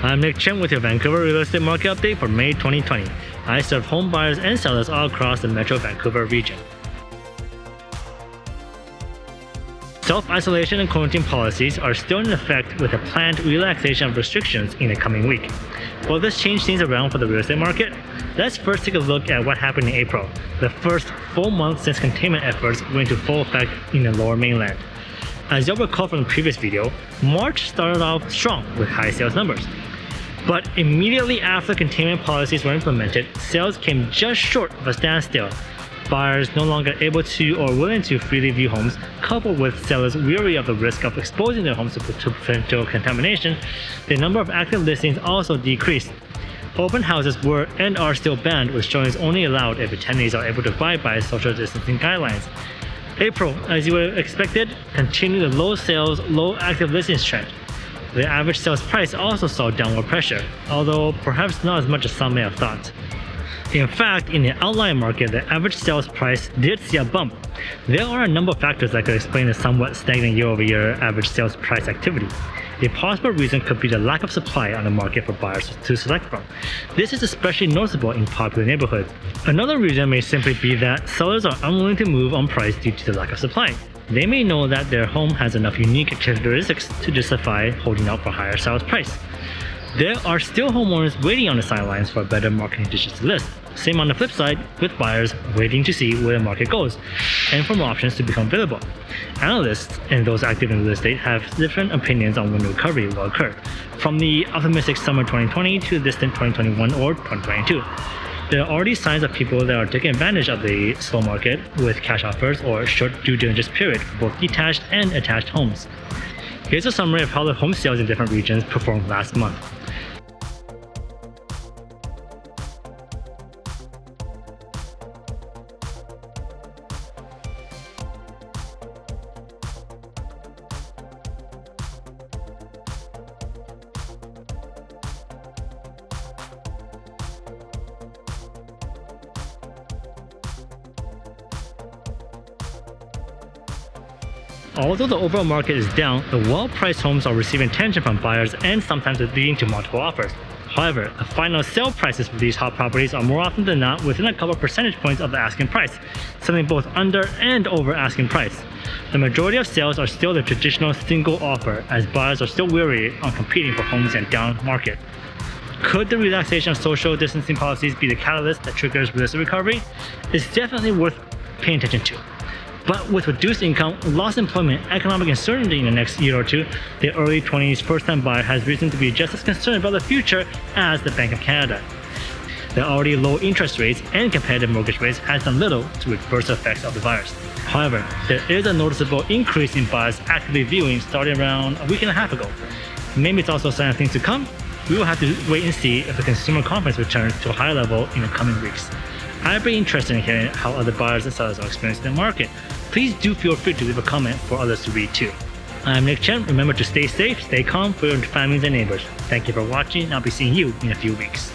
I'm Nick Chen with your Vancouver real estate market update for May 2020. I serve home buyers and sellers all across the Metro Vancouver region. Self-isolation and quarantine policies are still in effect with a planned relaxation of restrictions in the coming week. Will this change things around for the real estate market? Let's first take a look at what happened in April, the first full month since containment efforts went into full effect in the lower mainland. As you'll recall from the previous video, March started off strong with high sales numbers. But immediately after containment policies were implemented, sales came just short of a standstill. Buyers no longer able to or willing to freely view homes, coupled with sellers weary of the risk of exposing their homes to potential contamination, the number of active listings also decreased. Open houses were and are still banned, with showings only allowed if attendees are able to abide by social distancing guidelines. April, as you would have expected, continued the low sales, low active listings trend. The average sales price also saw downward pressure, although perhaps not as much as some may have thought. In fact, in the outlying market, the average sales price did see a bump. There are a number of factors that could explain the somewhat stagnant year-over-year average sales price activity. A possible reason could be the lack of supply on the market for buyers to select from. This is especially noticeable in popular neighborhoods. Another reason may simply be that sellers are unwilling to move on price due to the lack of supply. They may know that their home has enough unique characteristics to justify holding out for higher sales price. There are still homeowners waiting on the sidelines for better marketing conditions to list. Same on the flip side, with buyers waiting to see where the market goes and for more options to become available. Analysts and those active in real estate have different opinions on when the recovery will occur, from the optimistic summer 2020 to the distant 2021 or 2022. There are already signs of people that are taking advantage of the slow market with cash offers or short due diligence period for both detached and attached homes. Here's a summary of how the home sales in different regions performed last month. Although the overall market is down, the well-priced homes are receiving attention from buyers and sometimes leading to multiple offers. However, the final sale prices for these hot properties are more often than not within a couple percentage points of the asking price, selling both under and over asking price. The majority of sales are still the traditional single offer, as buyers are still weary on competing for homes in a down market. Could the relaxation of social distancing policies be the catalyst that triggers real estate recovery? It's definitely worth paying attention to. But with reduced income, lost employment, economic uncertainty in the next year or two, the early 20s first-time buyer has reason to be just as concerned about the future as the Bank of Canada. The already low interest rates and competitive mortgage rates has done little to reverse the effects of the virus. However, there is a noticeable increase in buyers actively viewing starting around a week and a half ago. Maybe it's also a sign of things to come. We will have to wait and see if the consumer confidence returns to a higher level in the coming weeks. I'd be interested in hearing how other buyers and sellers are experiencing the market. Please do feel free to leave a comment for others to read too. I'm Nick Chen. Remember to stay safe, stay calm for your families and neighbors. Thank you for watching, and I'll be seeing you in a few weeks.